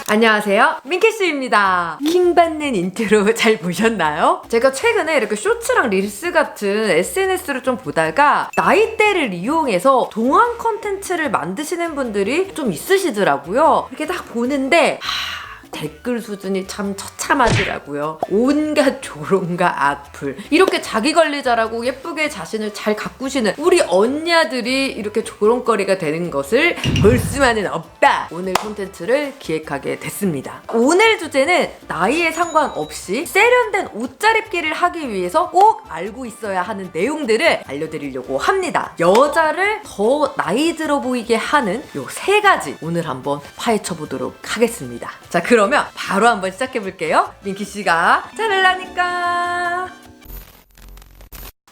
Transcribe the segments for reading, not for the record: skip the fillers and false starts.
안녕하세요, 민키씨입니다. 킹받는 인트로 잘 보셨나요? 제가 최근에 이렇게 쇼츠랑 릴스 같은 SNS를 좀 보다가 나이대를 이용해서 동안 컨텐츠를 만드시는 분들이 좀 있으시더라고요. 이렇게 딱 보는데 댓글 수준이 참 처참하더라고요. 온갖 조롱과 악플. 이렇게 자기 관리 잘하고 예쁘게 자신을 잘 가꾸시는 우리 언니들이 이렇게 조롱거리가 되는 것을 볼 수만은 없다. 오늘 콘텐츠를 기획하게 됐습니다. 오늘 주제는 나이에 상관없이 세련된 옷자립기를 하기 위해서 꼭 알고 있어야 하는 내용들을 알려드리려고 합니다. 여자를 더 나이 들어 보이게 하는 요 3가지 오늘 한번 파헤쳐 보도록 하겠습니다. 자, 그러면 바로 한번 시작해볼게요. 민키씨가 잘하려니까.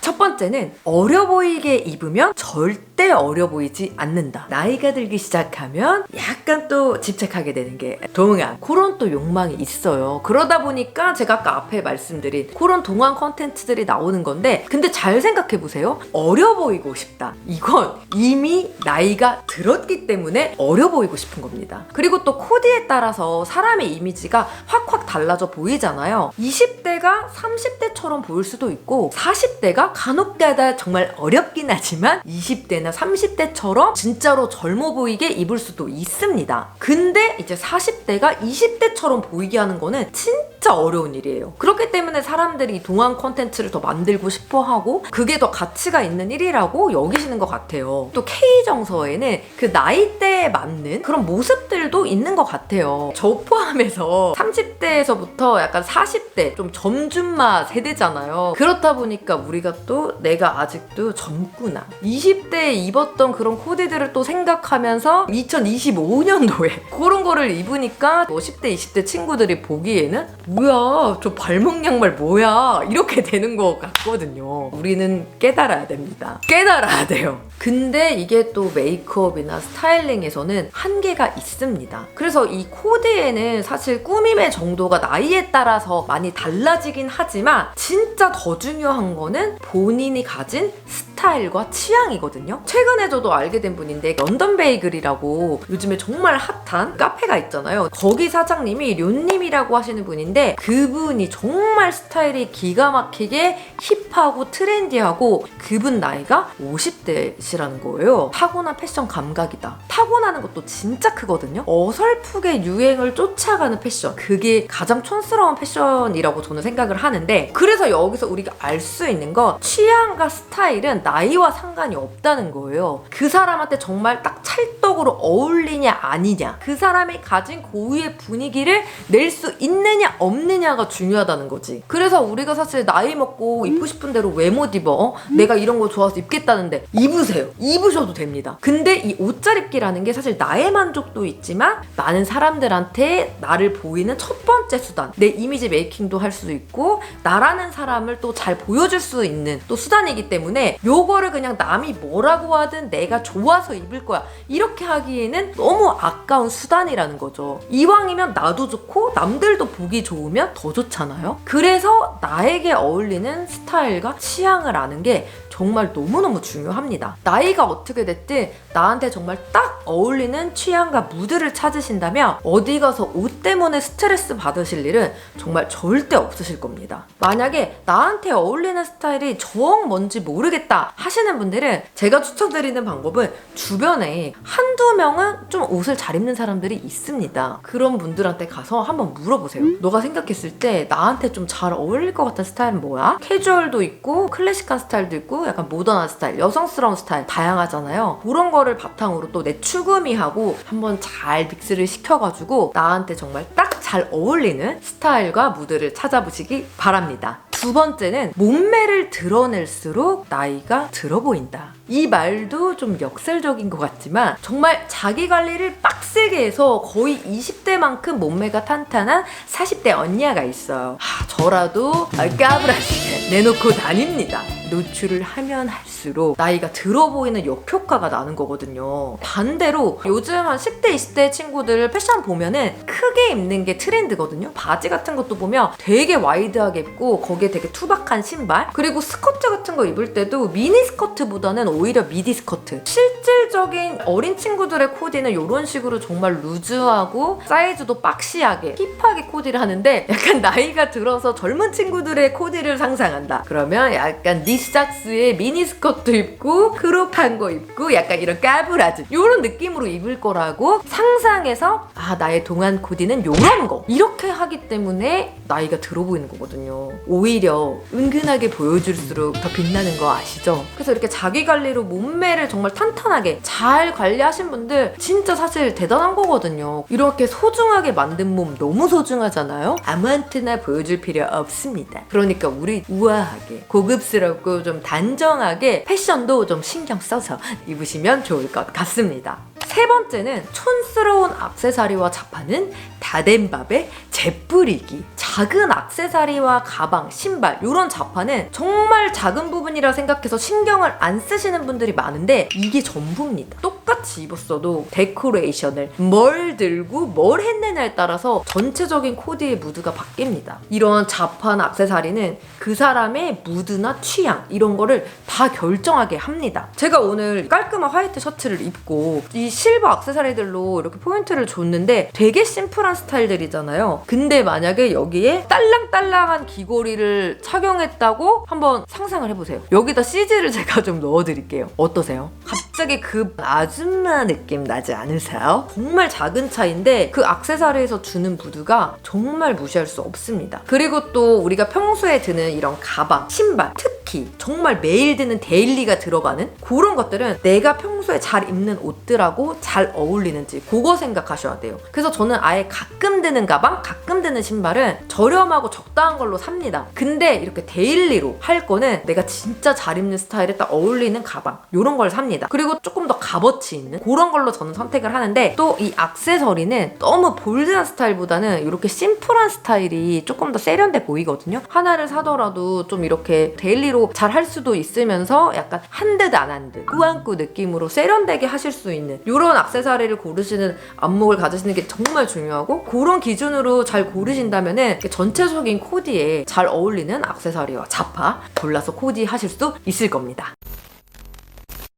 첫 번째는 어려 보이게 입으면 절대 어려 보이지 않는다. 나이가 들기 시작하면 약간 또 집착하게 되는 게 동안 그런 또 욕망이 있어요. 그러다 보니까 제가 아까 앞에 말씀드린 그런 동안 컨텐츠들이 나오는 건데, 근데 잘 생각해보세요. 어려 보이고 싶다. 이건 이미 나이가 들었기 때문에 어려 보이고 싶은 겁니다. 그리고 또 코디에 따라서 사람의 이미지가 확확 달라져 보이잖아요. 20대가 30대처럼 보일 수도 있고 40대가 간혹가다 정말 어렵긴 하지만 20대나 30대처럼 진짜로 젊어 보이게 입을 수도 있습니다. 근데 이제 40대가 20대처럼 보이게 하는 거는 진짜 어려운 일이에요. 그렇기 때문에 사람들이 이 동안 콘텐츠를 더 만들고 싶어 하고 그게 더 가치가 있는 일이라고 여기시는 것 같아요. 또 K정서에는 그 나이대에 맞는 그런 모습들도 있는 것 같아요. 저 포함해서 30대에서부터 약간 40대 좀 점준마 세대잖아요. 그렇다 보니까 우리가 또 내가 아직도 젊구나, 20대에 입었던 그런 코디들을 또 생각하면서 2025년도에 그런 거를 입으니까 10대 20대 친구들이 보기에는 뭐야 저 발목 양말 뭐야 이렇게 되는 것 같거든요. 우리는 깨달아야 됩니다. 깨달아야 돼요. 근데 이게 또 메이크업이나 스타일링에서는 한계가 있습니다. 그래서 이 코디에는 사실 꾸밈의 정도가 나이에 따라서 많이 달라지긴 하지만 진짜 더 중요한 거는 본인이 가진 스타일과 취향이거든요. 최근에 저도 알게 된 분인데 런던 베이글이라고 요즘에 정말 핫한 카페가 있잖아요. 거기 사장님이 료님이라고 하시는 분인데 그분이 정말 스타일이 기가 막히게 힙하고 트렌디하고 그분 나이가 50대시라는 거예요. 타고난 패션 감각이다. 타고나는 것도 진짜 크거든요. 어설프게 유행을 쫓아가는 패션, 그게 가장 촌스러운 패션이라고 저는 생각을 하는데, 그래서 여기서 우리가 알 수 있는 건 취향과 스타일은 나이와 상관이 없다는 거예요. 그 사람한테 정말 딱 찰떡으로 어울리냐 아니냐, 그 사람이 가진 고유의 분위기를 낼 수 있느냐 없느냐가 중요하다는 거지. 그래서 우리가 사실 나이 먹고 입고 싶은 대로 왜 못 입어? 내가 이런 거 좋아서 입겠다는데 입으세요. 입으셔도 됩니다. 근데 이 옷자립기라는 게 사실 나의 만족도 있지만 많은 사람들한테 나를 보이는 첫 번째 수단, 내 이미지 메이킹도 할 수 있고 나라는 사람을 또 잘 보여줄 수 있는 또 수단이기 때문에 요거를 그냥 남이 뭐라고 하든 내가 좋아서 입을 거야 이렇게 하기에는 너무 아까운 수단이라는 거죠. 이왕이면 나도 좋고 남들도 보기 좋으면 더 좋잖아요. 그래서 나에게 어울리는 스타일과 취향을 아는 게 정말 너무너무 중요합니다. 나이가 어떻게 됐든 나한테 정말 딱 어울리는 취향과 무드를 찾으신다면 어디 가서 옷 때문에 스트레스 받으실 일은 정말 절대 없으실 겁니다. 만약에 나한테 어울리는 스타일이 정 뭔지 모르겠다 하시는 분들은 제가 추천드리는 방법은 주변에 한두 명은 좀 옷을 잘 입는 사람들이 있습니다. 그런 분들한테 가서 한번 물어보세요. 너가 생각했을 때 나한테 좀 잘 어울릴 것 같은 스타일은 뭐야? 캐주얼도 있고 클래식한 스타일도 있고 약간 모던한 스타일, 여성스러운 스타일 다양하잖아요. 그런 거를 바탕으로 또 내 추구미하고 한번 잘 믹스를 시켜가지고 나한테 정말 딱 잘 어울리는 스타일과 무드를 찾아보시기 바랍니다. 두 번째는 몸매를 드러낼수록 나이가 들어 보인다. 이 말도 좀 역설적인 것 같지만 정말 자기 관리를 빡세게 해서 거의 20대만큼 몸매가 탄탄한 40대 언니가 있어요. 저라도 까불하시게 내놓고 다닙니다. 노출을 하면 할수록 나이가 들어 보이는 역효과가 나는 거거든요. 반대로 요즘 한 10대, 20대 친구들 패션 보면은 크게 입는 게 트렌드거든요. 바지 같은 것도 보면 되게 와이드하게 입고 거기에 되게 투박한 신발, 그리고 스커트 같은 거 입을 때도 미니 스커트보다는 오히려 미디 스커트. 실질적인 어린 친구들의 코디는 이런 식으로 정말 루즈하고 사이즈도 박시하게 힙하게 코디를 하는데, 약간 나이가 들어서 젊은 친구들의 코디를 상상한다. 그러면 약간 니삭스에 미니 스커트 입고 크롭한 거 입고 약간 이런 까불아진 이런 느낌으로 입을 거라고 상상해서 나의 동안 코디는 요런 거 이렇게 하기 때문에 나이가 들어 보이는 거거든요. 오히려 은근하게 보여줄수록 더 빛나는 거 아시죠? 그래서 이렇게 자기 관리로 몸매를 정말 탄탄하게 잘 관리하신 분들 진짜 사실 대단한 거거든요. 이렇게 소중하게 만든 몸 너무 소중하잖아요. 아무한테나 보여줄 필요 없습니다. 그러니까 우리 우아하게 고급스럽고 좀 단정하게 패션도 좀 신경 써서 입으시면 좋을 것 같습니다. 세 번째는 촌스러운 액세서리와 자판은 다 된 밥에 재뿌리기. 작은 액세서리와 가방, 신발 이런 자판은 정말 작은 부분이라 생각해서 신경을 안 쓰시는 분들이 많은데 이게 전부입니다. 똑같이 입었어도 데코레이션을 뭘 들고 뭘 했느냐에 따라서 전체적인 코디의 무드가 바뀝니다. 이런 자판 액세서리는 그 사람의 무드나 취향 이런 거를 다 결정하게 합니다. 제가 오늘 깔끔한 화이트 셔츠를 입고 이 실버 액세서리들로 이렇게 포인트를 줬는데 되게 심플한 스타일들이잖아요. 근데 만약에 여기에 딸랑딸랑한 귀걸이를 착용했다고 한번 상상을 해보세요. 여기다 CG를 제가 좀 넣어드릴게요. 어떠세요? 갑자기 그 아줌마 느낌 나지 않으세요? 정말 작은 차이인데 그 액세서리에서 주는 무드가 정말 무시할 수 없습니다. 그리고 또 우리가 평소에 드는 이런 가방, 신발, 특히 정말 매일 드는 데일리가 들어가는 그런 것들은 내가 평소에 잘 입는 옷들하고 잘 어울리는지 그거 생각하셔야 돼요. 그래서 저는 아예 가끔 드는 가방, 가끔 드는 신발은 저렴하고 적당한 걸로 삽니다. 근데 이렇게 데일리로 할 거는 내가 진짜 잘 입는 스타일에 딱 어울리는 가방 이런 걸 삽니다. 그리고 조금 더 값어치 있는 그런 걸로 저는 선택을 하는데, 또 이 액세서리는 너무 볼드한 스타일보다는 이렇게 심플한 스타일이 조금 더 세련돼 보이거든요. 하나를 사더라도 좀 이렇게 데일리로 잘 할 수도 있으면서 약간 한 듯 안 한 듯 꾸안꾸 느낌으로 세련되게 하실 수 있는 이런 액세서리를 고르시는 안목을 가지시는 게 정말 중요하고, 그런 기준으로 잘 고르신다면은 전체적인 코디에 잘 어울리는 액세서리와 자파 골라서 코디하실 수 있을 겁니다.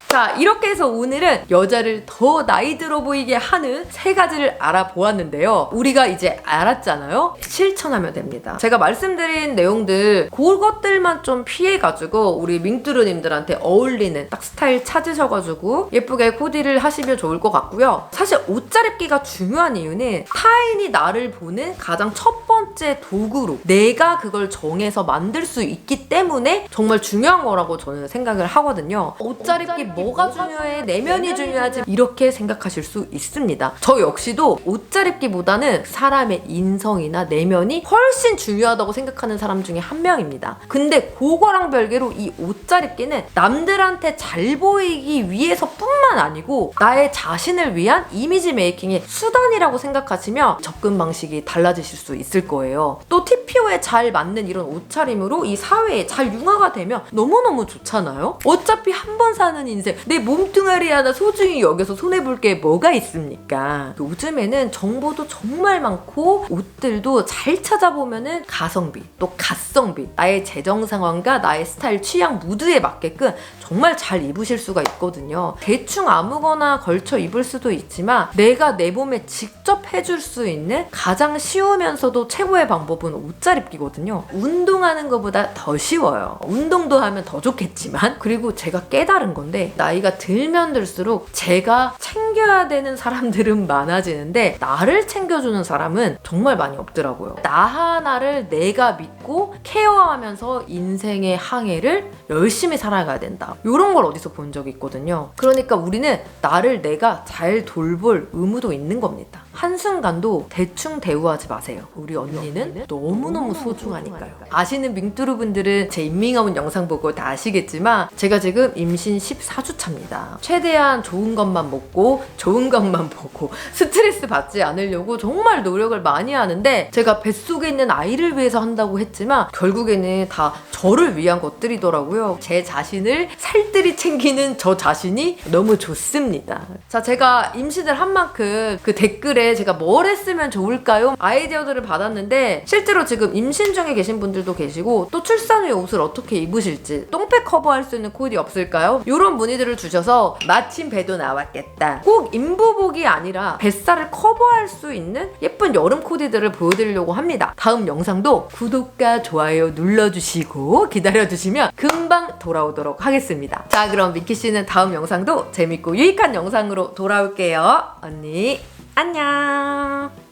자, 이렇게 해서 오늘은 여자를 더 나이 들어 보이게 하는 3가지를 알아보았는데요. 우리가 이제 알았잖아요? 실천하면 됩니다. 제가 말씀드린 내용들 그것들만 좀 피해가지고 우리 밍뚜루님들한테 어울리는 딱 스타일 찾으셔가지고 예쁘게 코디를 하시면 좋을 것 같고요. 사실 옷 잘 입기가 중요한 이유는 타인이 나를 보는 가장 첫 번째 도구로 내가 그걸 정해서 만들 수 있기 때문에 정말 중요한 거라고 저는 생각을 하거든요. 옷 잘 입기 뭐가 중요해? 내면이 중요하지? 이렇게 생각하실 수 있습니다. 저 역시도 옷 잘 입기보다는 사람의 인성이나 내면이 훨씬 중요하다고 생각하는 사람 중에 한 명입니다. 근데 그거랑 별개로 이 옷 잘 입기는 남들한테 잘 보이기 위해서뿐만 아니고 나의 자신을 위한 이미지 메이킹의 수단이라고 생각하시면 접근 방식이 달라지실 수 있을 거예요. 또 TPO에 잘 맞는 이런 옷차림으로 이 사회에 잘 융화가 되면 너무너무 좋잖아요? 어차피 한 번 사는 인생, 내 몸뚱아리 하나 소중히 여기서 손해볼 게 뭐가 있습니까? 요즘에는 정보도 정말 많고 옷들도 잘 찾아보면은 가성비, 또 가성비, 나의 재정 상황과 나의 스타일, 취향, 무드에 맞게끔 정말 잘 입으실 수가 있거든요. 대충 아무거나 걸쳐 입을 수도 있지만 내가 내 몸에 직접 해줄 수 있는 가장 쉬우면서도 최고의 방법은 옷 잘 입기거든요. 운동하는 것보다 더 쉬워요. 운동도 하면 더 좋겠지만, 그리고 제가 깨달은 건데 나이가 들면 들수록 제가 챙겨야 되는 사람들은 많아지는데 나를 챙겨주는 사람은 정말 많이 없더라고요. 나 하나를 내가 믿고 케어하면서 인생의 항해를 열심히 살아가야 된다. 이런 걸 어디서 본 적이 있거든요. 그러니까 우리는 나를 내가 잘 돌볼 의무도 있는 겁니다. 한순간도 대충 대우하지 마세요. 우리 언니는 너무너무 소중하니까요. 아시는 밍뚜루 분들은 제 임밍아웃 영상 보고 다 아시겠지만 제가 지금 임신 14주 차입니다. 최대한 좋은 것만 먹고 좋은 것만 보고 스트레스 받지 않으려고 정말 노력을 많이 하는데, 제가 뱃속에 있는 아이를 위해서 한다고 했지만 결국에는 다 저를 위한 것들이더라고요. 제 자신을 살뜰히 챙기는 저 자신이 너무 좋습니다. 자, 제가 임신을 한 만큼 그 댓글에 제가 뭘 했으면 좋을까요? 아이디어들을 받았는데, 실제로 지금 임신 중에 계신 분들도 계시고 또 출산 후에 옷을 어떻게 입으실지, 똥배 커버할 수 있는 코디 없을까요? 이런 문의들을 주셔서 마침 배도 나왔겠다. 꼭 인부복이 아니라 뱃살을 커버할 수 있는 예쁜 여름 코디들을 보여드리려고 합니다. 다음 영상도 구독과 좋아요 눌러주시고 기다려주시면 금방 돌아오도록 하겠습니다. 자, 그럼 미키씨는 다음 영상도 재밌고 유익한 영상으로 돌아올게요. 언니 안녕.